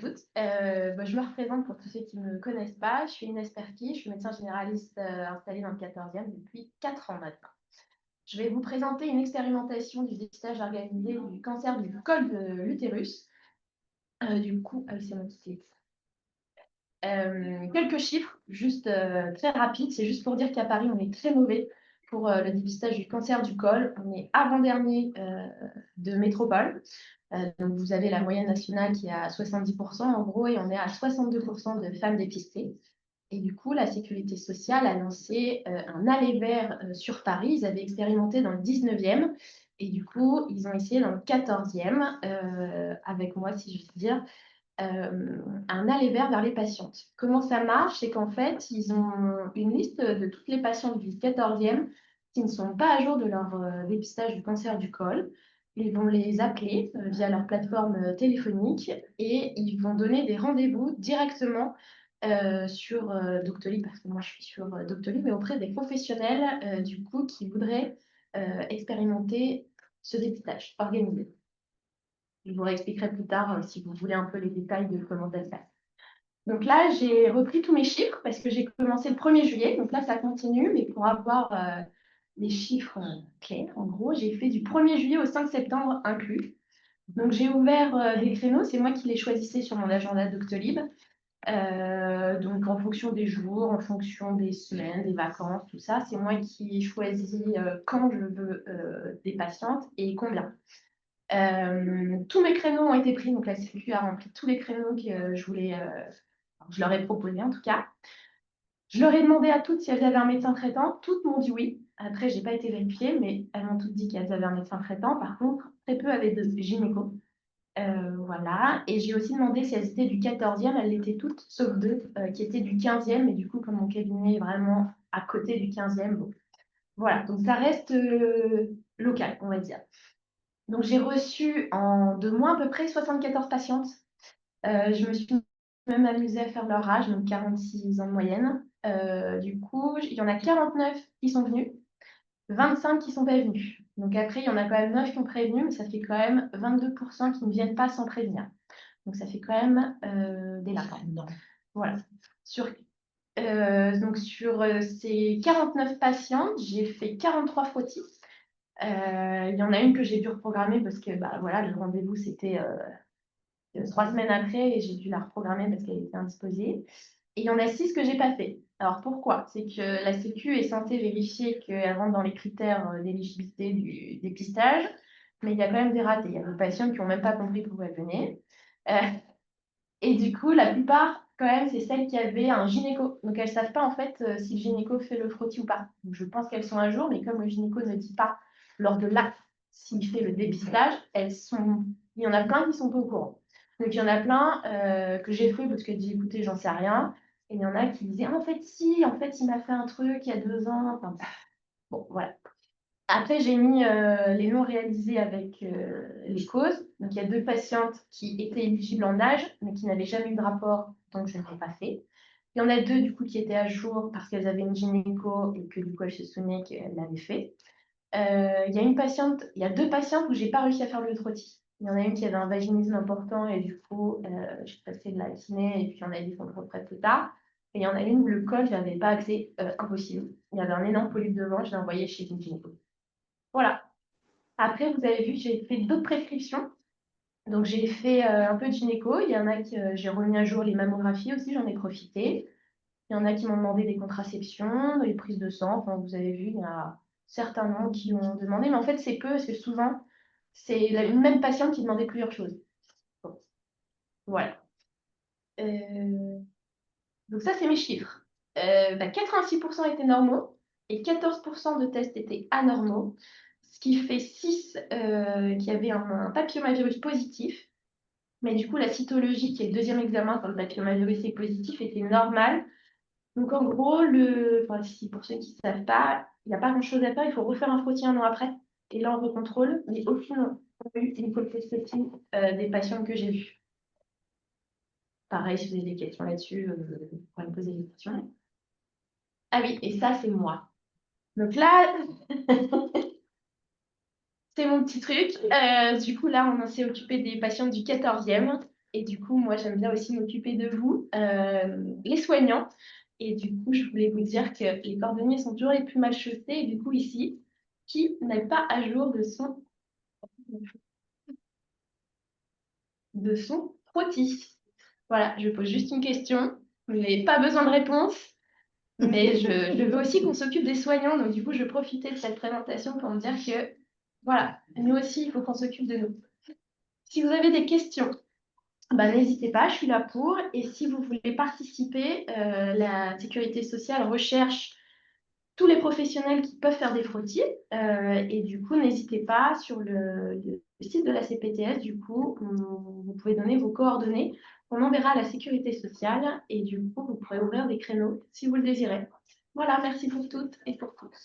toutes. Je me représente pour tous ceux qui ne me connaissent pas. Je suis Inès Perky, je suis médecin généraliste installée dans le 14e depuis 4 ans maintenant. Je vais vous présenter une expérimentation du dépistage organisé du cancer du col de l'utérus. C'est mon petit quelques chiffres, juste très rapides. C'est juste pour dire qu'à Paris, on est très mauvais pour le dépistage du cancer du col. On est avant-dernier de métropole. Donc, vous avez la moyenne nationale qui est à 70% en gros, et on est à 62% de femmes dépistées. Et du coup, la Sécurité sociale a lancé un aller vers sur Paris. Ils avaient expérimenté dans le 19e. Et du coup, ils ont essayé dans le 14e, avec moi, si je puis dire, un aller vers les patientes. Comment ça marche? C'est qu'en fait, ils ont une liste de toutes les patientes du 14e qui ne sont pas à jour de leur dépistage du cancer du col. Ils vont les appeler via leur plateforme téléphonique et ils vont donner des rendez-vous directement sur Doctolib, parce que moi je suis sur Doctolib, mais auprès des professionnels du coup qui voudraient expérimenter ce dépistage organisé. Je vous réexpliquerai plus tard si vous voulez un peu les détails de comment ça se passe. Donc là, j'ai repris tous mes chiffres parce que j'ai commencé le 1er juillet. Donc là, ça continue, mais pour avoir les chiffres clairs, en gros, j'ai fait du 1er juillet au 5 septembre inclus. Donc j'ai ouvert des créneaux, c'est moi qui les choisissais sur mon agenda Doctolib. Donc en fonction des jours, en fonction des semaines, des vacances, tout ça, c'est moi qui choisis quand je veux des patientes et combien. Tous mes créneaux ont été pris, donc la Sécu a rempli tous les créneaux que je voulais, je leur ai proposé en tout cas. Je leur ai demandé à toutes si elles avaient un médecin traitant. Toutes m'ont dit oui. Après, je n'ai pas été vérifiée, mais elles m'ont toutes dit qu'elles avaient un médecin traitant. Par contre, très peu avaient de gynéco. Voilà. Et j'ai aussi demandé si elles étaient du 14e. Elles l'étaient toutes, sauf deux qui étaient du 15e. Et du coup, comme mon cabinet est vraiment à côté du 15e, bon. Voilà. Donc, ça reste local, on va dire. Donc, j'ai reçu en 2 mois à peu près 74 patientes. Je me suis même amusée à faire leur âge, donc 46 ans de moyenne. Du coup, il y en a 49 qui sont venus, 25 qui ne sont pas venus. Donc après, il y en a quand même 9 qui ont prévenu, mais ça fait quand même 22% qui ne viennent pas sans prévenir. Donc ça fait quand même des lapins. Voilà. Sur ces 49 patientes, j'ai fait 43 frottis. Il y en a une que j'ai dû reprogrammer parce que voilà, le rendez-vous c'était 3 semaines après et j'ai dû la reprogrammer parce qu'elle était indisposée. Et il y en a 6 que j'ai pas fait. Alors pourquoi? C'est que la Sécu est censée vérifier qu'elle rentre dans les critères d'éligibilité du dépistage, mais il y a quand même des ratés. Il y a des patients qui n'ont même pas compris pourquoi elles venaient. Et du coup, la plupart, quand même, c'est celles qui avaient un gynéco. Donc elles ne savent pas en fait si le gynéco fait le frottis ou pas. Donc, je pense qu'elles sont à jour, mais comme le gynéco ne dit pas lors de l'acte s'il fait le dépistage, il y en a plein qui ne sont pas au courant. Donc il y en a plein que j'ai fait parce qu'elles disaient écoutez, j'en sais rien. Et il y en a qui disaient en fait, si, en fait, il m'a fait un truc il y a 2 ans. Enfin, bon, voilà. Après, j'ai mis les noms réalisés avec les causes. Donc, il y a 2 patientes qui étaient éligibles en âge, mais qui n'avaient jamais eu de rapport, donc je ne l'ai pas fait. Il y en a 2, du coup, qui étaient à jour parce qu'elles avaient une gynéco et que, du coup, elles se souvenaient qu'elles l'avaient fait. Il y a 2 patientes où je n'ai pas réussi à faire le trottis. Il y en a une qui avait un vaginisme important et du coup, je suis passée de la kiné et puis on a dit qu'on le referait plus tard. Et il y en a une où le col, je n'avais pas accès, impossible. Il y avait un énorme polype devant, je l'ai envoyé chez une gynéco. Voilà. Après, vous avez vu, j'ai fait d'autres prescriptions. Donc, j'ai fait un peu de gynéco. Il y en a qui, j'ai remis à jour les mammographies aussi, j'en ai profité. Il y en a qui m'ont demandé des contraceptions, des prises de sang. Enfin, vous avez vu, il y a certains noms qui m'ont demandé. Mais en fait, c'est peu, parce que souvent, c'est une même patiente qui demandait plusieurs choses. Bon, voilà. Donc, ça, c'est mes chiffres. 86% étaient normaux et 14% de tests étaient anormaux, ce qui fait 6 qui avaient un papillomavirus positif. Mais du coup, la cytologie, qui est le deuxième examen quand le papillomavirus est positif, était normale. Donc en gros, pour ceux qui ne savent pas, il n'y a pas grand-chose à faire. Il faut refaire un frottis 1 an après. Et là, on recontrôle. Mais aucune n'a eu une colposcopie des patients que j'ai vus. Pareil, si vous avez des questions là-dessus, vous pourrez me poser des questions. Ah oui, et ça, c'est moi. Donc là, c'est mon petit truc. Du coup, là, on s'est occupé des patients du 14e. Et du coup, moi, j'aime bien aussi m'occuper de vous, les soignants. Et du coup, je voulais vous dire que les cordonniers sont toujours les plus mal chaussés. Et du coup, ici, qui n'est pas à jour de son frottis? Voilà, je pose juste une question. Vous n'avez pas besoin de réponse. Mais je veux aussi qu'on s'occupe des soignants. Donc, du coup, je profitais de cette présentation pour me dire que, voilà, nous aussi, il faut qu'on s'occupe de nous. Si vous avez des questions, bah, n'hésitez pas, je suis là pour. Et si vous voulez participer, la sécurité sociale recherche tous les professionnels qui peuvent faire des frottis. Et du coup, n'hésitez pas sur le site de la CPTS, du coup, vous pouvez donner vos coordonnées. On enverra à la sécurité sociale et du coup, vous pourrez ouvrir des créneaux si vous le désirez. Voilà, merci pour toutes et pour tous.